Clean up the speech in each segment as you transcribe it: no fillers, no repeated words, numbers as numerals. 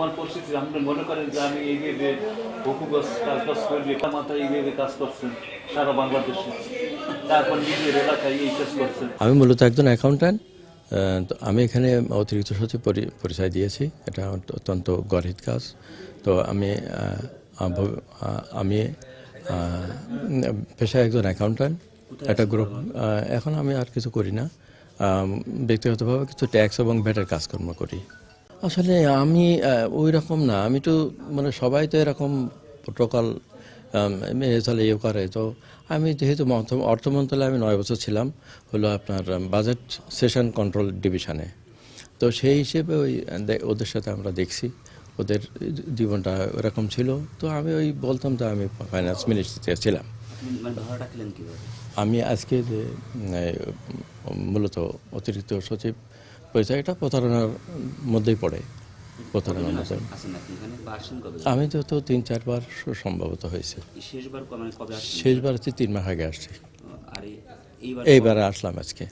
বর্তমান পরিস্থিতি আপনি মনে করেন যে আমি এইভাবে হকুবাস কাজবাজ করবি মাথায় এইভাবে কাজ করছেন সারা বাংলাদেশে, তারপর নিজের এলাকায় এই কাজ করছেন। আমি মূলত একজন অ্যাকাউন্ট্যান্ট। তো আমি এখানে অতিরিক্ত সচিব পরিচয় দিয়েছি। এটা অত্যন্ত গর্হিত কাজ। তো আমি পেশায় একজন অ্যাকাউন্ট্যান্ট। একটা গ্রুপ। এখন আমি আর কিছু করি না। ব্যক্তিগতভাবে কিছু ট্যাক্স এবং ভ্যাটের কাজকর্ম করি। আসলে আমি ওই রকম না। আমি তো মানে সবাই তো এরকম প্রোটোকল মেনে চলে ইয়ে করে। তো আমি যেহেতু অর্থ মন্ত্রণালয়ে আমি 9 বছর ছিলাম, হলো আপনার বাজেট সেশন কন্ট্রোল ডিভিশনে। তো সেই হিসেবে ওদের সাথে আমরা দেখছি ওদের জীবনটা ওরকম ছিল। তো আমি বলতাম যে আমি ফাইন্যান্স মিনিস্ট্রিতে ছিলাম। আমি আজকে যে মূলত অতিরিক্ত সচিব পরিচয়, এটা প্রতারণার মধ্যেই পড়ে। প্রতারণার মধ্যে আমি তো 3-4 বার সম্ভবত হয়েছে। শেষবার হচ্ছে 3 মাস আগে আসছি। এইবারে আসলাম আজকে।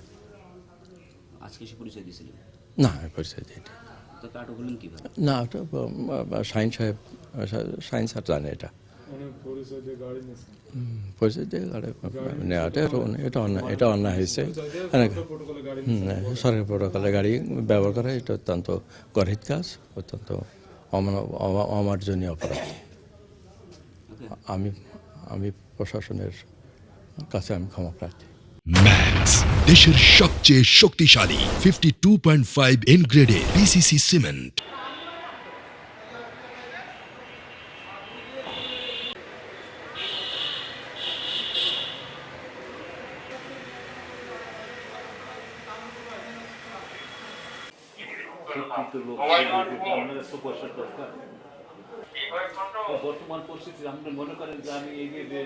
না, আমি পরিচয় দিইনি। না, ওটা শাহিন সাহেব, শাহিন স্যার জানে এটা। পরিচয় দিয়ে গাড়ি নেওয়াটা এটা অন্যায় হয়েছে। সরকারি প্রোটোকলে গাড়ি ব্যবহার করা এটা অত্যন্ত গর্হিত কাজ, অত্যন্ত অমার্জনীয় অপরাধ। আমি প্রশাসনের কাছে আমি ক্ষমা প্রার্থী। ম্যাক্স, দেশের সবচেয়ে শক্তিশালী 52.5 এন গ্রেডের পিসিসি সিমেন্ট। বর্তমান পরিস্থিতি আপনি মনে করেন যে আমি এইভাবে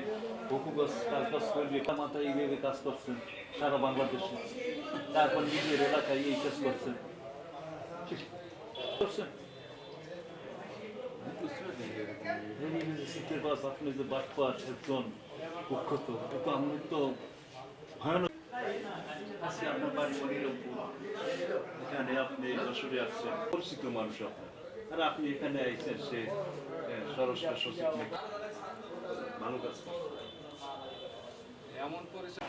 হকুবাস কাজবাজ করবি মাথায় এইভাবে কাজ করছেন সারা বাংলাদেশে, তারপর নিজের এলাকায় এই কাজ করছেন। আপনি যে বাটপার একজন কুখ্যাত, কিন্তু আমি তো ভয়ানক। আপনার বাড়ি মনিরপুর, এখানে আপনি যশোরে আসছেন, পরিচিত মানুষ আপনার, আর আপনি এখানে আইছেন সে স্বরাষ্ট্র সচিব, ভালো কাজ এমন পরিচয়।